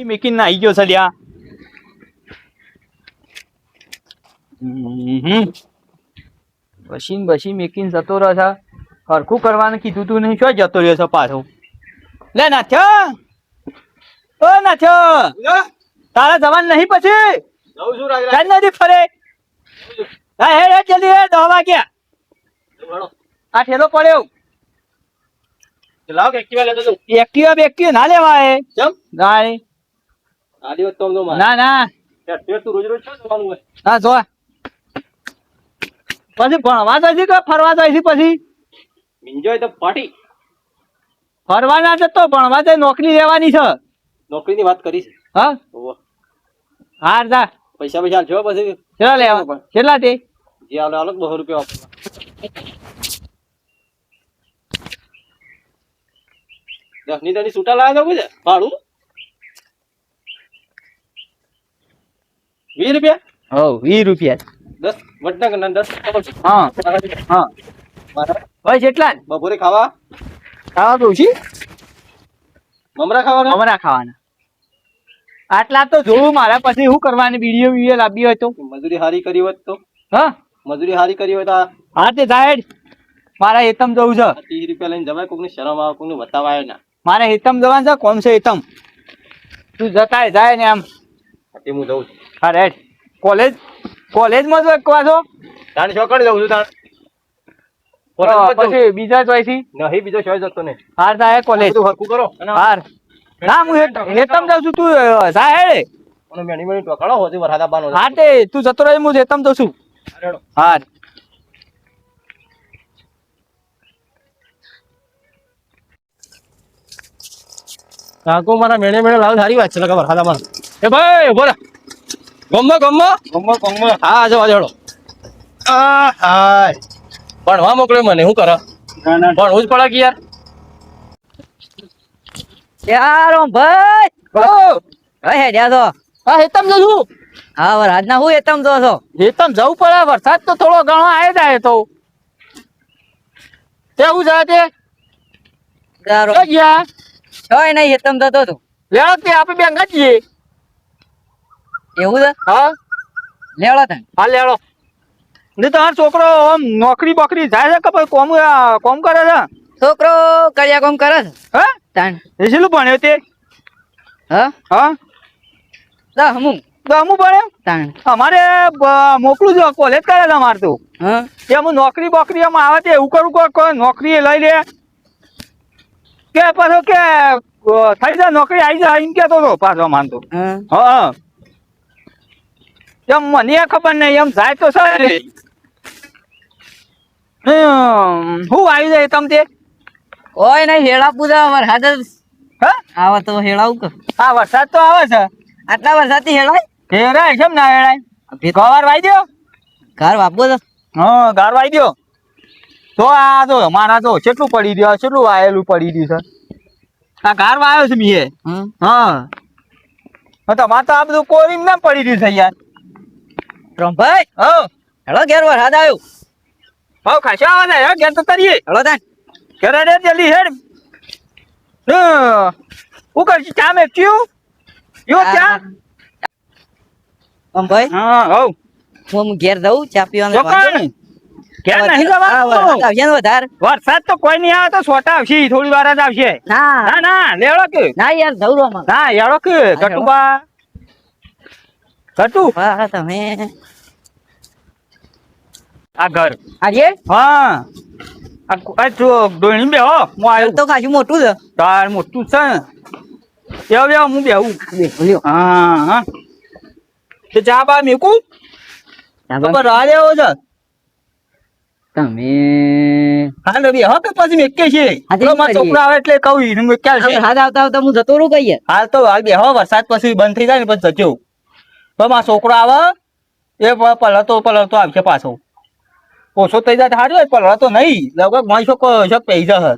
પછી મેકીન ના આવી ગયો છે લ્યા પછી મેકીન જતો રહ્યો છે હરખું કરવાનું કીધું તું નહીં શું જતો રહ્યો છે પાછો લે નાથ્યો ઓ નાથ્યો તારા જવાન નહીં પછી જઉં છું રાજ ચાલ નથી ફરે હા હે જલ્દી હે 10 વાગ્યા આ ઠેલો પડ્યો લાવ કે એક્ટિવા લેતો જાઉં એક્ટિવા ના લેવાય ચમ ના આ દિવસ તો અમનો માર ના ના તું રોજ રોજ શું જવાનું હોય હા જો પછી ભણવા જાય છે કે ફરવા જાય છે પછી એન્જોય ધ પાર્ટી ફરવા ના જતો ભણવા જાય નોકરી લેવાની છે નોકરીની વાત કરી છે હા ઓહો હાર જા પૈસા પૈસા જો પછી કેટલા લેવા કેટલા તે જે આલો આલો 200 રૂપિયા આપવા દસની તની છૂટા લાવ્યા તો છે ભાડું 20 રૂપિયા હો 20 રૂપિયા 10 વટના કરના 10 હા હા ભાઈ કેટલા બપોરે ખાવા ખાવા દઉં છું મમરા ખાવાના અમારા ખાવાના આટલા તો જોવું મારા પછી શું કરવાની વિડીયો લાવી હોય તો મજૂરી હારી કરી હોત તો હા મજૂરી હારી કરી હોય તો હા તે સાહેબ મારા હેતમ જવું છે 30 રૂપિયા લઈને જવાય કોકની શરમ આવે કોકને બતાવાય ના મારે હેતમ જવાનું છે કોમ છે હેતમ તું જતા જાય ને આમ તે હું જઉં છું હા રેડ કોલેજમાં જ કહો છો તાણે ચોકડ જઉં છું તાણ પછી બીજા ચોઈસી નહીં બીજો ચોઈસ જતો નહીં હાર સાહેબ કોલેજ બધું હરખું કરો અને હાર ના હું હેતમ જાઉં છું તું સાહેબ અને મેણી મેણી ટોકાળો હોતી વરહાદા બાનો હા તે તું જતો રહે હું હેતમ જાઉં છું હાર કાકો મારા મેણે મેણે લાવ સારી વાત છે લગા વરહાદા બાનો એ ભાઈ બોલા ગમ્મો ગમ્મો ગમ્મો ગમ્મો હા જો જોડો આ હાય ભણવા મોકલ્યો મને શું કરે ભણવું જ પડે કે યાર યાર ભાઈ હે જ્યાં તો હા હેતમ જઉં છું હા વરસાદના હું હેતમ જો છો હેતમ જવું પડે વરસાદ તો થોડો ઘણો આવી જાય તો કેવું જાય તે તારો ક્યાં ગયા છોય નહીં હેતમ જતો તું લેડો તે આપણે બે અંગા જઈએ એવું છે હા લેવડો તને હા લેડો ને તમારો છોકરો આમ નોકરી બોકરી જાય છે કે પછી કોમ કરે છે છોકરો કર્યા કોમ કરે છે હા તાન એ શેલું ભણ્યો તે હા હા હમું દમું ભણ્યો તાન અમારે મોકલું છે કોલેજ કરે છે અમારે તો હા કે હું નોકરી બોકરી આમ આવે તે એવું કરું કોઈ નોકરી લઈ લે કે પાછો કે થઈ જાય નોકરી આવી જાય એમ કેતો હતો પાછો માનતો હા હા એમ મને ખબર નહીં એમ જાય તો સર હું આવી જાય તમ તે ઓય નહીં હેળા પૂજા વરસાદ જ હા આવે તો હેળાવું કે આ વરસાદ તો આવે છે આટલા વરસાદથી હેળાય હેરાય કેમ ના હેરાય ગવાર વાઈ દો ઘર વાપવો તો હા ગાર વાઈ દો તો આ તો મારા તો કેટલું પડી રહ્યો કેટલું વાયેલું પડી રહ્યું છે આ ગાર વાયો છે મીએ હા તમારે તો આ બધું કોરીમ ના પડી રહ્યું છે યાર રમભાઈ હા હેળો ઘેર વરસાદ આવ્યો ભાવ ખાસા આવે છે યાર ઘેર તો તરીએ હેળો તાન ઘેર રે જલ્દી હેડ હું કરશું ચા મેચ્યું યો ચા રમભાઈ હા હવ હું ઘેર જઉં ચા પીવાનું ચોકણ ઘેર નહીં જવાનું આવશે ને વધારે વરસાદ તો કોઈ નહીં આવે તો છોટા આવશે થોડી વાર જ આવશે ના ના ના લેવડો કે ના યાર જવું રોમાં ના યાડો કે કટુબા કટુ હા તમે આ ઘર આજે હા આ જો ડોણી બે હો હું આવ્યો તો ખાસું મોટું છે તાર મોટું છે ને બેવ બેવ હું બેહું લ્યો હા હા તે ચા બા મેકું ખબર રાહ લેવો છે તમે હા ને બે હા કે પછી મેકે છે આજે પેલો મારો છોકરો આવે એટલે કહું ઈનું મેક્યા છે વરસાદ આવતા આવતા હું જતો રહું કહીએ હાલ તો હાલ બે હો વરસાદ પછી બંધ થઈ જાય ને પછી જજો તો મારો છોકરો આવે એ પલળતો આવશે પાછો ઓછો થઈ જાય સારું હોય પલળતો નહીં લગભગ મારી છોકરો પૈ જશે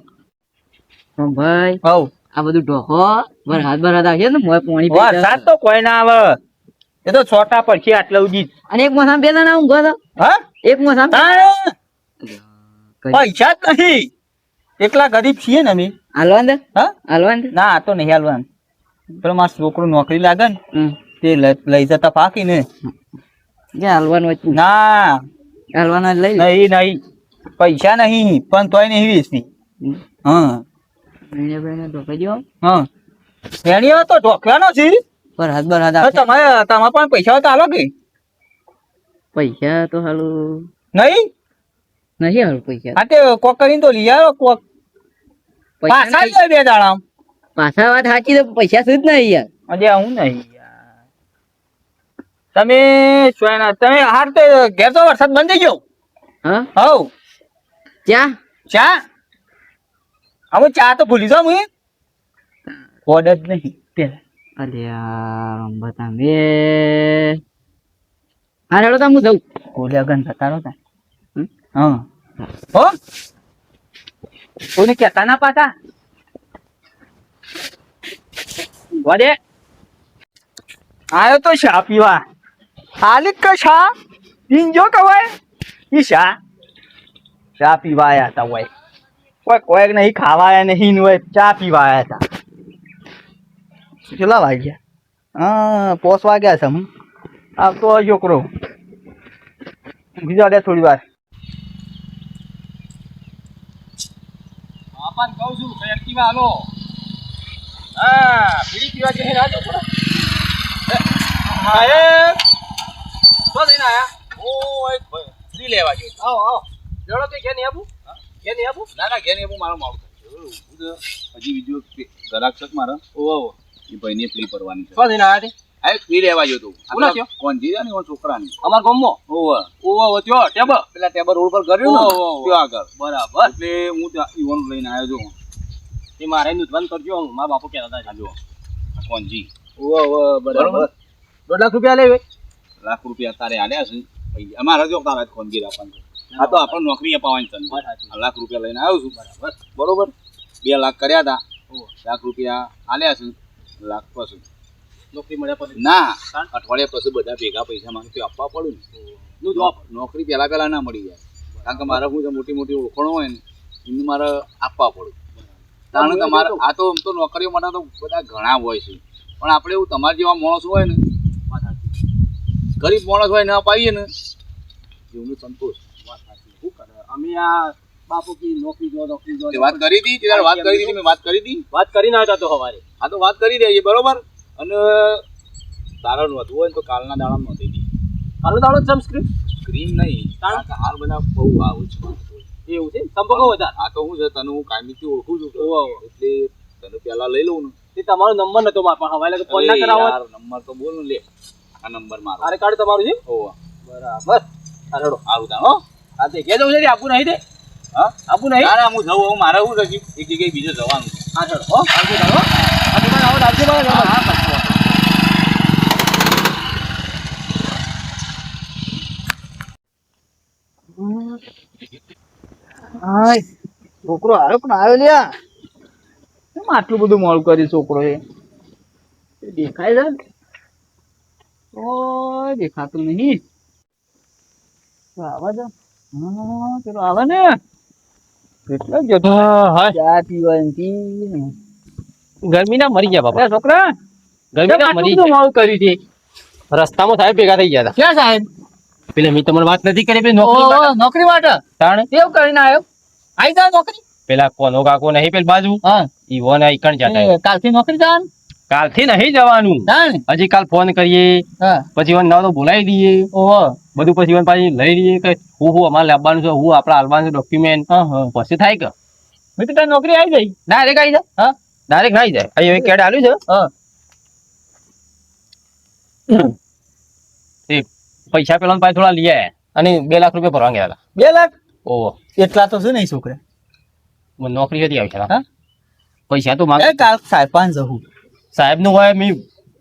ભાઈ હવ આ બધું ઢોકો વરસાદ આવશે ને મોય પાણી વરસાદ તો કોઈ ના આવે એ તો છોટા પડશે આટલા સુધી અને એક મોસામ બે ના ઊંઘો તો હા એક મોસામ પૈસા જ નહીં એકલા ગરીબ છીએ ને અમે હાલવાન દે હા હાલવાન દે ના આ તો નહીં હાલવાનું પેલો મારો છોકરો નોકરી લાગે ને હમ. તે લઈ જતા ફાકી ને જે હાલવાનું હતું ના હાલવાના લઈ લે. નહીં નહીં પૈસા નહીં પણ તોય નહીં વેચતી. હા મહિને મહિને ઢોકાઈ દ્યો. હા ભેણીઓ તો ઢોકવાનો છે. પર હાથ બર હાથ તો આપે. તમારે પણ પૈસા હોય તો આલો કે પૈસા તો હાલું નહીં નહીં હાલું પૈસા આ તે કોક કરીને તો લઈ આવ્યો કોક પૈસા પાછા નહીં. જ બે દાડા પાછા વાત સાચી તો પૈસા શું જ નહીં યાર. અજે હું નહીં યાર. તમે તમે હાર તો ઘેર તો વરસાદ બંધ થઈ ગયો. હા હવ ચા ચા હવે ચા તો ભૂલી જાઉં હું કોડ જ નહીં પેલા અલ્યા તમે હા હેડો તા હું જઉં. કોલે અગન થતા રહો તા હમ? હા હો કોને કહેતા ના પાતા વડે આયો તો શા પીવા હાલિક કે શા પીંજો કવાય ઈ ચા પીવા આયા હતા હોય કોઈ નહીં ખાવા આયા નહીં હોય ચા પીવા આયા હતા કેટલા વાગ્યા હા 5 વાગ્યા છે હું આવતો હોય છોકરો બીજા દે થોડી વાર બાપાને કહું છું કે એક્ટિવા હાલો. હા બીડી પીવા જઈને આજો થોડા. હા એ શું લઈને આયા? હું એક ફ્રી લેવા ગયો. આવો આવો જોડો કે ઘેર નહીં આવું? ઘેર નહીં આવું? ના ના ઘેર નહીં આવું, મારું મારું હજી બીજું ગ્રાહક છે મારા. ઓહો એ ભાઈને ફ્રી ભરવાની છે. શું લઈને આયા તે? આ ફ્રી લેવા ગયો તું. કોણ જીયા ને ઓન છોકરાની અમાર ગામમાં. ઓહો ઓહો ત્યો ટેબલ પેલા ટેબલ રોડ પર કર્યું ને ત્યો આગળ બરાબર. એટલે હું ત્યાં ઈવન લઈને આવ્યો છું. એ મારે નુતવાન કરજો મારા બાપુ કહેતા હતા જો કોણજી. ઓહો ઓહો બરાબર. 2 લાખ રૂપિયા લે. લાખ રૂપિયા તારે આલ્યા છે અમારા જો તારા કોણજી આપવાનું. આ તો આપણે નોકરી અપાવવાની છે. લાખ રૂપિયા લઈને આવ્યો છું બરાબર બરોબર. 2 લાખ કર્યા હતા. લાખ રૂપિયા આલ્યા છે. લાખ પછી નોકરી મળ્યા પછી ના અઠવાડિયા પછી બધા ભેગા પૈસા મારે આપવા પડે ને. નોકરી પહેલા ના મળી જાય કારણ કે મારે શું મોટી મોટી ઓળખણો હોય ને એમને મારે આપવા પડે. કારણ કે મારે આ તો આમ તો નોકરીઓ માટે તો બધા ઘણા હોય છે પણ આપણે એવું તમારા જેવા માણસ હોય ને ગરીબ માણસ હોય ને અપાવીએ ને જીવનું સંતોષ. અમે આ બાપુ કી નોકરી જો વાત કરી હતી ત્યારે વાત કરી હતી મેં વાત કરી હતી વાત કરીને આવ્યા તો સવારે. હા તો વાત કરી દઈએ બરોબર. અને તારા નોંધવું હોય ને તો કાલના દાડામાં નોંધી દી. કાલનો દાડો જ સ્ક્રીન સ્ક્રીન નહીં કારણ કે હાલ બધા બહુ આવું છે એવું છે સંપર્કો વધારે. હા તો હું છે તને હું કાયમીથી ઓળખું છું એટલે તને પહેલા લઈ લઉં ને. તે તમારો નંબર નતો મારા પાસે હવાલે કે ફોન ના કરાવો. નંબર તો બોલ ને લે આ નંબર મારો. અરે કાર્ડ તમારું છે ઓહો બરાબર. હાલો સારું તાણ હો. હા તે કે જવું છે આપું નહીં તે હા આપું નહીં. ના હું જવું હું મારે શું છે એક જગ્યાએ બીજે જવાનું. હા ચલો હો આવજો તાણ હો. આ દુકાન આવો આવજો બરાબર. હા હાય છોકરો આવ્યો પણ આવ્યો લ્યા કેમ આટલું બધું મોડું કર્યું છોકરો એ દેખાય છે ઓય દેખાતું નહીં આવા દો હા પેલો આવે ને કેટલો જતો ચા પીવાની ગરમી ના મરી ગયા બાપા. છોકરા ગરમી ના મરી બધું મોડું કર્યું છે રસ્તામાં સાહેબ ભેગા થઈ ગયા હતા. ક્યાં સાહેબ પેલા મેં તમને વાત નથી કરી પેલી નોકરી માટે. નોકરી માટે તાણે કેવું કરીને આવ્યો આવી જા નોકરી પેલા કોનો કાકો નહીં પેલી બાજુ હા ઈવોન આઈકણ જતા કાલથી નોકરી જવાનું કાલથી નહીં જવાનું. જાણ હજી કાલ ફોન કરીએ હા પછી ઈવન ના તો બોલાવી દઈએ ઓહો બધું પછી ઈવન પાછી લઈ લઈએ કે હું અમારે લાવવાનું છે હું આપડે હાલવાનું છે ડોક્યુમેન્ટ પછી થાય કે મેં તો તારી નોકરી આવી ગઈ ડાયરેક્ટ આવી જાય. હા ડાયરેક્ટ આવી જાય. અહીં કેડ આલ્યું છે હા એ પૈસા પેલા પાસે થોડા લઈ આયા અને 2 લાખ રૂપિયા ભરવા ગયા હતા. 2 લાખ ઓહો એટલા તો છે નહીં છોકરા મને નોકરી હતી આવી છે. હા? પૈસા તો માંગ એ કાલ સાહેબ પાંચ જવું સાહેબ નું હોય મેં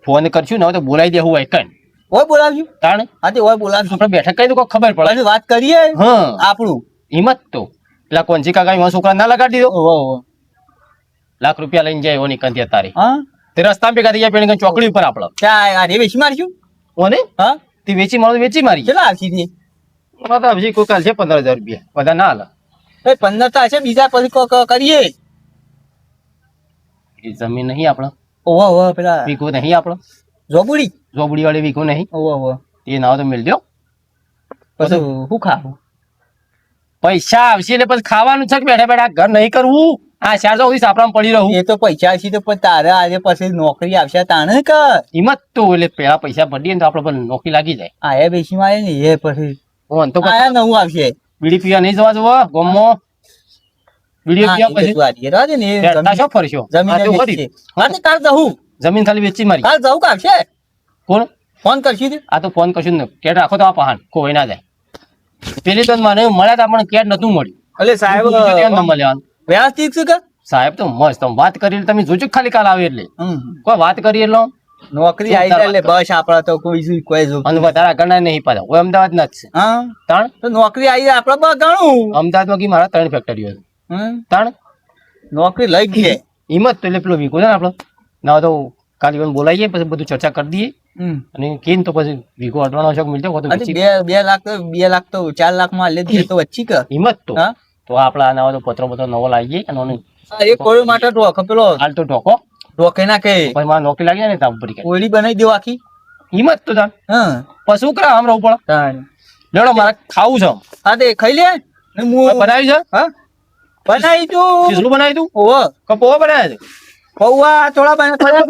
ફોન કરશું ને હવે તો બોલાવી દેવું હોય કઈ ઓય બોલાવ્યું તાણે આજે ઓય બોલાવ્યું આપણે બેઠક કરી તો કોઈ ખબર પડે. પછી વાત કરીએ હા આપણું હિંમત તો પેલા કોનજી કાકા એમાં છોકરા ના લગાડી દીધો. ઓહો ઓહો લાખ રૂપિયા લઈને જાય ઓની કંતી તારી હા તે રસ્તા ભેગા થઈ જાય પેલી ચોકડી ઉપર આપડે ક્યાં આ રે વેચી મારશું ઓને હા તે વેચી મારું વેચી મારી કેટલા આવશે તે તો હજી કોઈ કાલ છે 15,000 રૂપિયા બધા ના હાલે. એ 15 તો હશે બીજા પછી કરીએ એ જમીન નહીં આપડે ઓવા ઓવા પેલા વીઘો નહીં આપણો જોબુડી જોબડી વાળી વીઘો નહીં ઓવા ઓવા એ ના હોય તો મેળ દો પછી શું ખાવું પૈસા આવશે એટલે પછી ખાવાનું છે કે બેઠા બેઠા ઘર નહીં કરવું આ 400 સુધી સાપરામાં પડી રહું એ તો પૈસા આવશે તો પણ તારે આજે પછી નોકરી આવશે તાણે કર હિંમત તો એટલે પેલા પૈસા ભરીએ ને તો આપણે પણ નોકરી લાગી જાય આયા બેસી માં આવે ને એ પછી હું તો આયા નવું આવશે બીડી પીવા નહીં જવા જોવો ગોમમાં બીડી હા, પીવા એ પછી બધું આ રહ્યા છે ને એ બેઠતા શું ફરશો જમીન આ તો જમીન ખરી. વેચશે. હા, તો કાલ જવું જમીન ખાલી વેચી મારી કાલ જવું કે આવશે કોણ ફોન કરશી તું આ તો ફોન કશું જ કેટ રાખો તો આ પહાણ કોઈ ના જાય પેલી તો મને મળ્યા તા પણ કેટ નતું મળ્યું એટલે સાહેબ બીજું કેમ નંબર લેવાનો વ્યવસ્થિત છે કે સાહેબ તો મસ્ત તમે વાત કરી તમે જોજો ખાલી કાલ આવે એટલે હમ. કોઈ વાત કરી એટલે નોકરી આવી જાય એટલે બસ આપડા તો કોઈ જો અને વધારે આગળ નહીં પાછા ઓય અમદાવાદ ના જ છે હા તાણ તો નોકરી આવી જાય આપડે બસ ઘણું અમદાવાદમાં કી મારા 3 ફેક્ટરીઓ છે હમ. તાણ નોકરી લઈ ગઈ હિંમત તો એટલે પેલો વીકો છે ને આપણો ના હોય તો કાલે ઇવન બોલાવીએ પછી બધું ચર્ચા કરી દઈએ હમ. અને કીને તો પછી વીકો અડવાનો શોખ મિલતો હોય તો હજી વેચી. 2 લાખ તો 4 લાખ માં લે દે તો વચ્ચી કર હિંમત તો હા તો આપડા ના હોય તો પત્રો નવો લાવીએ અને ઓને એ કોઈ માટે ઢોક પેલો હાલ તો ઢોકો ઢોકે નાખે પછી મારે નોકરી લાગી જાય ને તામ પડી કોયડી બનાવી દેવા આખી હિંમત તો તાણ હા પછી શું કરે આમ રહું પડે તાણ. લેડો મારે ખાવું છે હા તે ખાઈ લે ને હું બનાવી છે હા બનાવી તું ખીચડું બનાવી તું ઓહો કપો બનાવ્યા છે પૌવા થોડા બને થોડા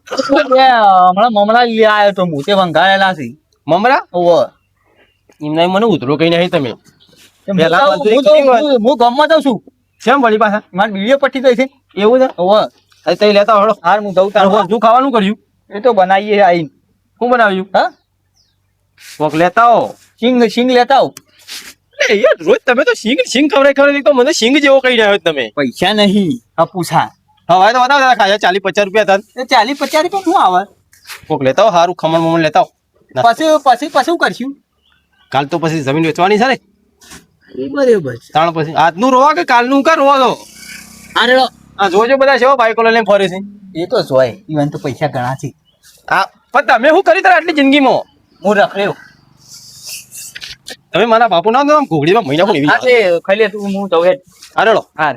હમણાં મમરા લઈ આવ્યો તો મોટે વંગાળેલા છે મમરા ઓહો એમને મને ઉધરો કઈ નહીં તમે હું પહેલા તો- મજૂરી હું તો- કરી હોય. હું ગામમાં જાઉં છું કેમ વળી પાછા મારી વિડીયો પટ્ટી ગઈ છે એવું છે ઓહો હવે તઈ લેતા હળો હાર હું દઉં તાર શું ખાવાનું કર્યું એ તો બનાવીએ આઈને શું બનાવ્યું હા કોક લેતા હો સિંગ લેતા આવ એ યાર રોજ તમે તો સિંગ ખવડાવી તો મને સિંગ જેવો કહી રહ્યા છો તમે પૈસા નહીં પૂછા હવે તો બતાવો ખાયા 40-50 રૂપિયા હતા 40-50 રૂપિયા શું આવે કોક લેતા હો સારું ખમણ મમણ લેતા હો પછી શું કરશું કાલ તો પછી જમીન વેચવાની છે ને એ બરાબર તાણ પછી આજનું રોવા કે કાલનું કા રોવા દો અરે આ જોજો બધા છે બાઈકો લઈને ફરે છે એ તો જોય ઈવન તો પૈસા ઘણા છે હા પણ તમે શું કરી તારે આટલી જિંદગીમાં હું રખડ્યો તમે મારા બાપુ ના આમ ઘોડીમાં મહિના પણ એવી ખાઈ લે તું હું જઉં હેડ અરેડો હાર